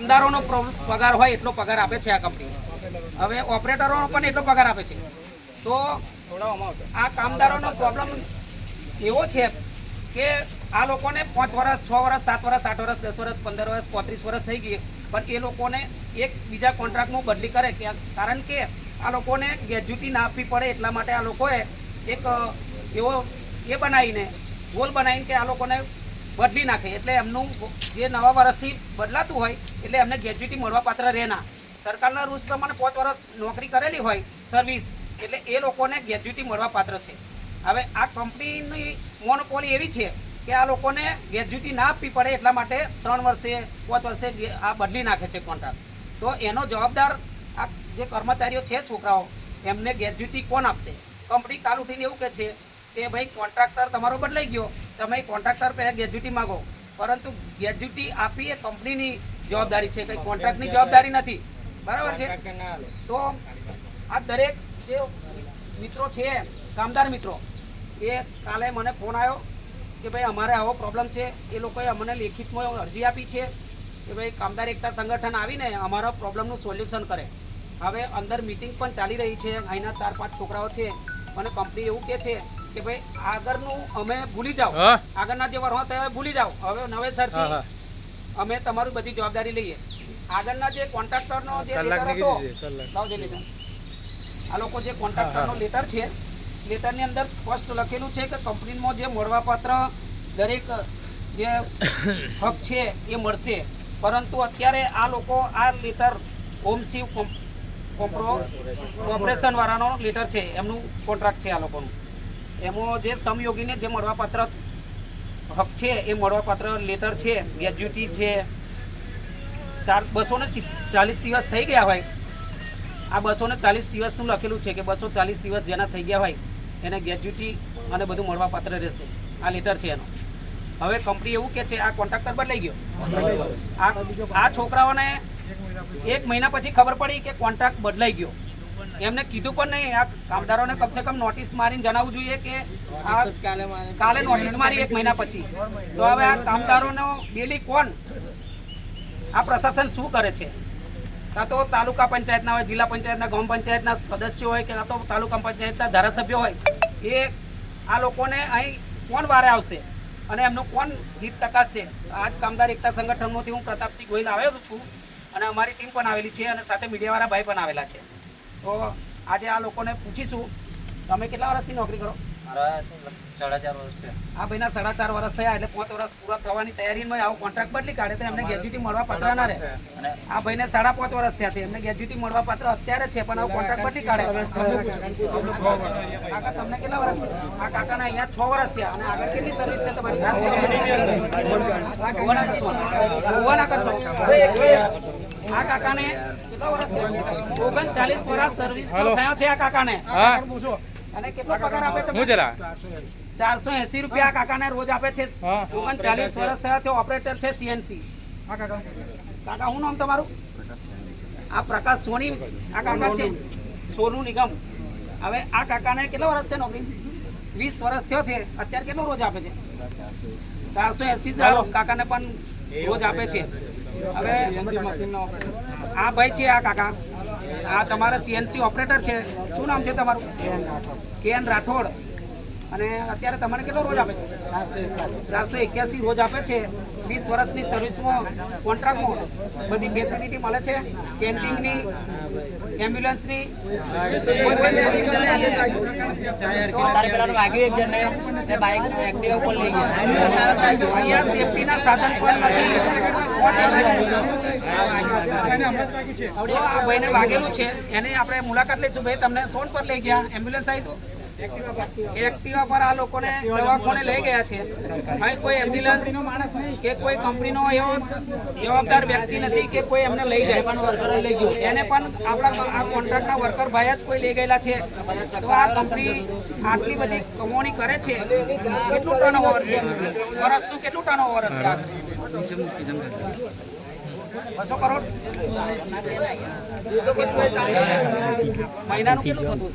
કામદારોનો પગાર હોય એટલો પગાર આપે છે આ કંપની. હવે ઓપરેટરોનો પણ એટલો પગાર આપે છે. તો આ કામદારોનો પ્રોબ્લેમ એવો છે કે આ લોકોને 5 વર્ષ 6 વર્ષ 7 વર્ષ 8 વર્ષ 10 વર્ષ 15 વર્ષ 35 વર્ષ થઈ ગઈ, પણ એ લોકોને એક બીજા કોન્ટ્રાક્ટમાં બદલી કરે કે કારણ કે આ લોકોને ગ્રેજ્યુટી ના આપવી પડે એટલા માટે આ લોકોએ એક એવો એ બનાવીને ગોલ બનાવીને કે આ લોકોને બદલી નાખે, એટલે એમનું જે નવા વર્ષથી બદલાતું હોય એટલે એમને ગ્રેજ્યુટી મળવા પાત્ર રહે ના. સરકારના રૂલ્સ પ્રમાણે 5 વર્ષ નોકરી કરેલી હોય સર્વિસ એટલે એ લોકોને ગ્રેજ્યુટી મળવા પાત્ર છે. હવે આ કંપનીની મોનોપોલી એવી છે કે આ લોકોને ગ્રેજ્યુટી ના આપવી પડે એટલા માટે 3 વર્ષે 5 વર્ષે આ બદલી નાખે છે કોન્ટ્રાક્ટ. તો એનો જવાબદાર આ જે કર્મચારીઓ છે છોકરાઓ એમને ગ્રેજ્યુટી કોણ આપશે? કંપની કાલ ઉઠીને એવું કહે છે કે ભાઈ કોન્ટ્રાક્ટર તમારો બદલાઈ ગયો, તમે કોન્ટ્રાક્ટર પહેલાં ગ્રેજ્યુટી માગો, પરંતુ ગ્રેજ્યુટી આપી એ કંપનીની જવાબદારી છે, કંઈ કોન્ટ્રાક્ટની જવાબદારી નથી. બરાબર છે? તો આ દરેક જે મિત્રો છે કામદાર મિત્રો એ કાલે મને ફોન આવ્યો કે ભાઈ અમારે આવો પ્રોબ્લેમ છે. એ લોકોએ અમને લેખિતમાં અરજી આપી છે કે ભાઈ કામદાર એકતા સંગઠન આવીને અમારા પ્રોબ્લેમનું સોલ્યુશન કરે. હવે અંદર મિટિંગ પણ ચાલી રહી છે, અહીંના 4-5 છોકરાઓ છે. મને કંપની એવું કહે છે કે ભાઈ આગળનું અમે ભૂલી જાઓ, આગળના જે વર્ષો હતા ભૂલી જાઓ, હવે નવેસરથી અમે તમારી બધી જવાબદારી લઈએ. આગળના જે કોન્ટ્રાક્ટરનો જે લેટર હતો આ લોકો જે કોન્ટ્રાક્ટરનો લેટર છે લેટરની અંદર સ્પષ્ટ લખેલું છે કે કંપનીમાં જે મળવાપાત્ર દરેક જે હક છે એ મળશે, પરંતુ અત્યારે આ લોકો આ લેટર હોમસીવ કોર્પોરેશન વાળાનો લેટર છે, એમનું કોન્ટ્રાક્ટ છે આ લોકોનું. એમાં જે સમયોગીને જે મળવાપાત્ર હક છે એ મળવાપાત્ર લેટર છે, ગ્રેજ્યુટી છે. 240 દિવસ થઈ ગયા હોય, આ 240 દિવસનું લખેલું છે કે 240 દિવસ જેના થઈ ગયા હોય એને ગ્રેજ્યુટી અને બધું મળવાપાત્ર રહેશે. આ લેટર છે એનો. હવે કંપની એવું કે છે આ કોન્ટ્રાક્ટર બદલાઈ ગયો. આ છોકરાઓને 1 મહિના પછી ખબર પડી કે કોન્ટ્રાક્ટ બદલાઈ ગયો. એમને કીધું પણ નહીં. આ કામદારોને કમસે કમ નોટિસ મારીને જણાવવું જોઈએ કે આ કાલે નોટિસ મારી 1 મહિના પછી. તો હવે આ કામદારોનો બેલી કોણ? આ પ્રશાસન શું કરે છે? કાં તો તાલુકા પંચાયતના હોય, જિલ્લા પંચાયતના, ગામ પંચાયતના સદસ્યો હોય કે કાં તો તાલુકા પંચાયતના ધારાસભ્યો હોય, એ આ લોકોને અહીં કોણ વારે આવશે અને એમનું કોણ હિત તકાશે? આજ કામદાર એકતા સંગઠનમાંથી હું પ્રતાપસિંહ ગોહિલ આવેલો છું અને અમારી ટીમ પણ આવેલી છે અને સાથે મીડિયાવાળા ભાઈ પણ આવેલા છે. તો આજે આ લોકોને પૂછીશું તમે કેટલા વર્ષથી નોકરી કરો? મારા 4.5 વર્ષ થયા. આ ભાઈના 4.5 વર્ષ થયા એટલે 5 વર્ષ પૂરા થવાની તૈયારીમાં આવો કોન્ટ્રાક્ટ બદલી કાઢે તો એમને ગ્રેજ્યુટી મળવા પાત્ર ના રહે. આ ભાઈને 5.5 વર્ષ થયા છે, એમને ગ્રેજ્યુટી મળવા પાત્ર અત્યારે છે, પણ આવો કોન્ટ્રાક્ટ બદલી કાઢે. કાકા તમને કેટલા વર્ષ? આ કાકાને અહીંયા 6 વર્ષ થયા અને આગળ કેટલી સર્વિસ છે તમારી? આ કાકાને કેટલા વર્ષ થયા? 39 વર્ષ સર્વિસ થયા છે આ કાકાને. અને કેટલો પગાર આપે છે? 480 રૂપિયા કાકાને રોજ આપે છે. 39 વર્ષ થયા છે. ઓપરેટર છે સીએનસી. કાકા શું નામ તમારું? આ પ્રકાશ સોની આ કાકા છે, સોનું નિગમ. હવે આ કાકાને કેટલા વર્ષ છે નોકરી? 20 વર્ષ થયો છે. અત્યારે કેટલો રોજ આપે છે? 480 કાકાને પણ રોજ આપે છે. હવે આ ભાઈ છે આ કાકા, આ તમારા સીએનસી ઓપરેટર છે. શું નામ છે તમારું? કેએન રાઠોડ. અને અત્યારે તમને કેટલો રોજ આપે છે? 481 રોજ આપે છે. 20 વર્ષની સર્વિસમાં કોન્ટ્રાક્ટમાં બધી ફેસિલિટી મળે છે. કેન્ટીનની, એમ્બ્યુલન્સની અહીંયા સેફટીના સાધન પણ નથી. આ ભાઈને વાગેલું છે, એને આપણે મુલાકાત લઈશું. ભાઈ તમને સોન પર લઈ ગયા, એમ્બ્યુલન્સ આવી તો એક્ટિવા પર આ લોકોને દવાખાને લઈ ગયા છે. અહીં કોઈ એમ્બ્યુલન્સ કે કોઈ કંપનીનો એવો જવાબદાર વ્યક્તિ નથી કે કોઈ એમને લઈ જાય. એને પણ આપણા આ કોન્ટ્રાક્ટના વર્કર ભાઈ જ કોઈ લઈ ગયેલા છે. તો આ કંપની આટલી બધી કમાણી કરે છે. કેટલું ટર્નઓવર છે વર્ષનું? કેટલું ટર્નઓવર હશે? 200 કરોડ મહિનાનું કેટલું થતું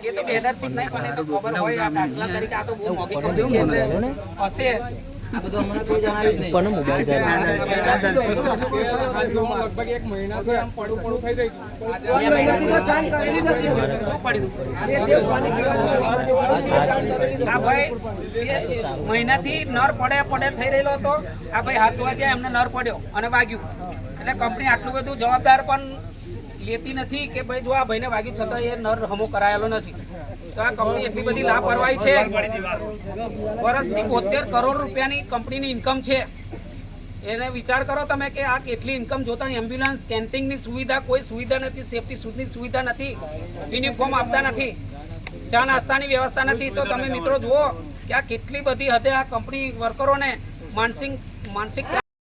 એ તો બેનરશીપ નહીં, પણ એ તો ખબર હોય. આ દાખલા તરીકે આ તો બહુ મોંઘી કંપની છે હશે પણ મોબાઈલ લગભગ એક મહિનાથી આમ પડું થઈ રહ્યું શું પડ્યું? આ ભાઈ મહિનાથી નર પડે થઈ રહેલો હતો. આ ભાઈ હાથ ધોવા જાય એમને નર પડ્યો અને વાગ્યું. એટલે કંપની આટલું બધું જવાબદાર પણ લેતી નથી કે ભાઈ જો આ ભાઈને વાગ્યું છતાં એ નર હમો કરાયેલો નથી. તો આ કંપની એટલી બધી લાપરવાહી છે. વર્ષની 72 કરોડ રૂપિયાની કંપનીની ઇન્કમ છે. એને વિચાર કરો તમે કે આ કેટલી ઇન્કમ જોતા એમ્બ્યુલન્સ કેન્ટીનની સુવિધા કોઈ સુવિધા નથી, સેફટી શૂઝની સુવિધા નથી, યુનિફોર્મ આપતા નથી, ચા નાસ્તાની વ્યવસ્થા નથી. તો તમે મિત્રો જુઓ કે આ કેટલી બધી હદે આ કંપની વર્કરોને માનસિક